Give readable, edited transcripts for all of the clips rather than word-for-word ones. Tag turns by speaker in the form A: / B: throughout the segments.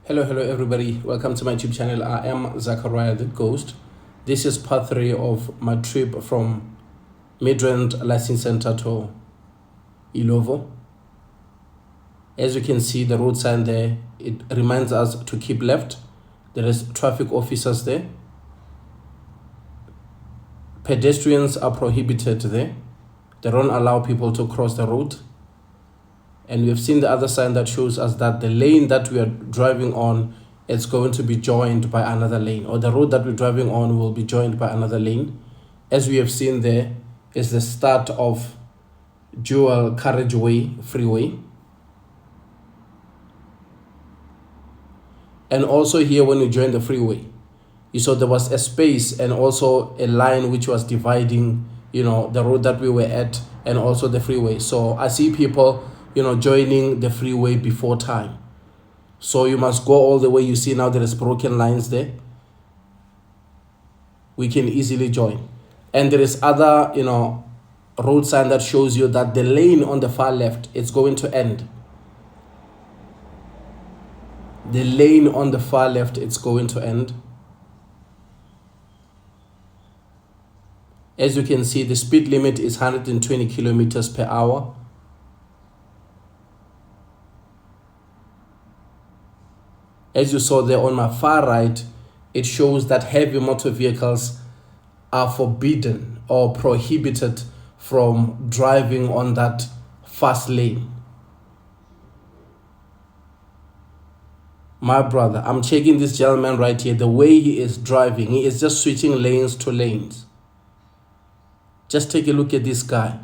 A: Hello everybody. Welcome to my YouTube channel. I am Zachariah the Ghost. This is part 3 of my trip from MIDRAND Licensing Center to Illovo. As you can see, the road sign there, it reminds us to keep left. There is traffic officers there. Pedestrians are prohibited there. They don't allow people to cross the road. And we have seen the other sign that shows us that the lane that we are driving on is going to be joined by another lane, or the road that we're driving on will be joined by another lane. As we have seen, there is the start of dual carriageway freeway. And also here, when you join the freeway, you saw there was a space and also a line which was dividing, the road that we were at and also the freeway. So I see people joining the freeway before time. So you must go all the way. You see now there is broken lines there. We can easily join. And there is other, road sign that shows you that the lane on the far left is going to end. The lane on the far left, it's going to end. As you can see, the speed limit is 120 kilometers per hour. As you saw there on my far right, it shows that heavy motor vehicles are forbidden or prohibited from driving on that fast lane. My brother, I'm checking this gentleman right here. The way he is driving, he is just switching lanes to lanes. Just take a look at this guy.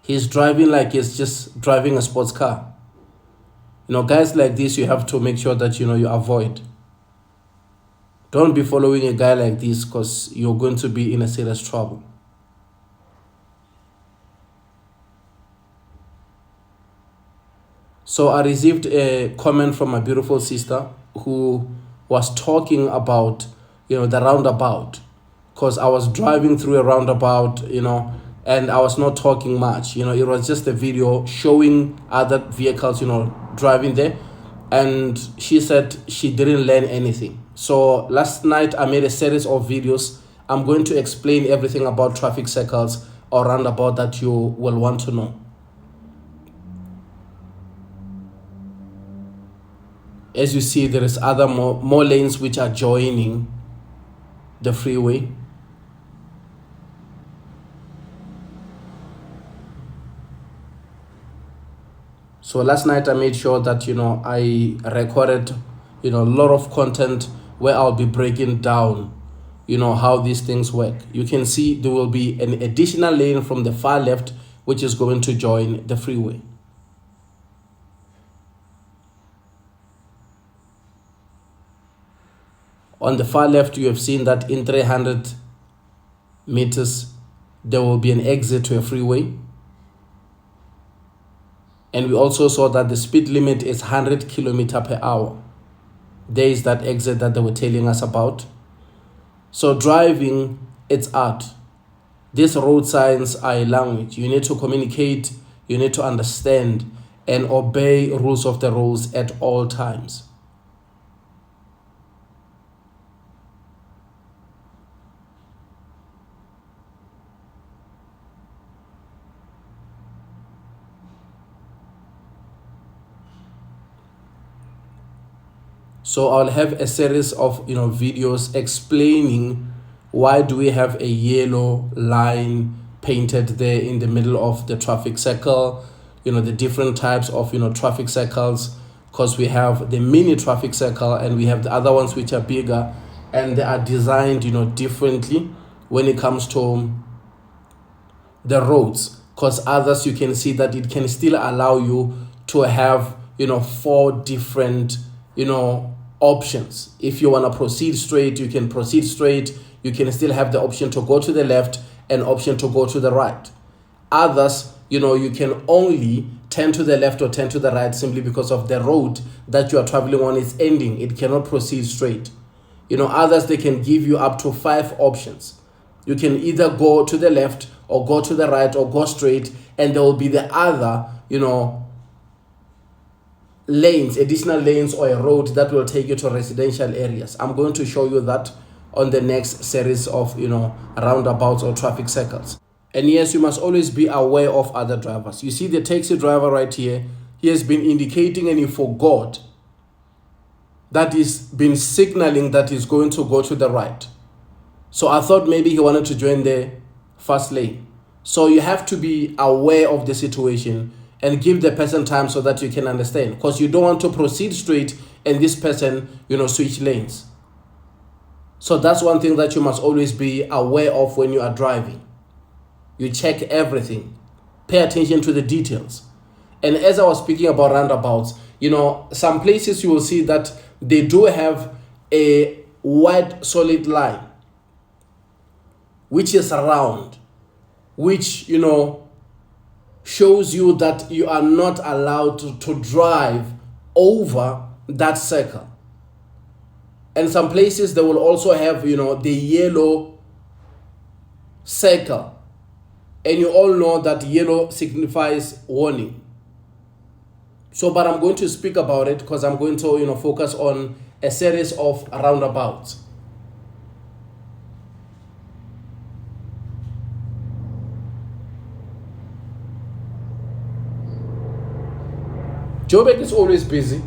A: He's driving like he's just driving a sports car. Guys like this, you have to make sure that, you avoid. Don't be following a guy like this, because you're going to be in a serious trouble. So I received a comment from my beautiful sister who was talking about, the roundabout, because I was driving through a roundabout, and I was not talking much. It was just a video showing other vehicles, driving there. And she said she didn't learn anything. So last night I made a series of videos. I'm going to explain everything about traffic circles or roundabout that you will want to know. As you see, there is other more lanes which are joining the freeway. So last night I made sure that, I recorded, a lot of content where I'll be breaking down, how these things work. You can see there will be an additional lane from the far left, which is going to join the freeway. On the far left, you have seen that in 300 meters, there will be an exit to a freeway. And we also saw that the speed limit is 100 kilometers per hour. There is that exit that they were telling us about. So driving, it's art. These road signs are a language. You need to communicate, you need to understand and obey rules of the roads at all times. So I'll have a series of videos explaining why do we have a yellow line painted there in the middle of the traffic circle, the different types of traffic circles, because we have the mini traffic circle and we have the other ones which are bigger, and they are designed differently when it comes to the roads, because others you can see that it can still allow you to have 4 different options. If you want to proceed straight, you can proceed straight. You can still have the option to go to the left and option to go to the right. Others, you can only turn to the left or turn to the right simply because of the road that you are traveling on is ending. It cannot proceed straight. Others, they can give you up to 5 options. You can either go to the left or go to the right or go straight, and there will be the other, lanes, additional lanes, or a road that will take you to residential areas. I'm going to show you that on the next series of roundabouts or traffic circles. And yes, you must always be aware of other drivers. You see the taxi driver right here, he has been indicating and he forgot that he's been signaling that he's going to go to the right. So I thought maybe he wanted to join the fast lane. So you have to be aware of the situation and give the person time so that you can understand, because you don't want to proceed straight and this person switch lanes. So that's one thing that you must always be aware of when you are driving. You check everything, pay attention to the details. And as I was speaking about roundabouts, some places you will see that they do have a wide solid line which is round, which shows you that you are not allowed to drive over that circle. And some places they will also have the yellow circle, and you all know that yellow signifies warning. So but I'm going to speak about it because I'm going to focus on a series of roundabouts. Joburg is always busy.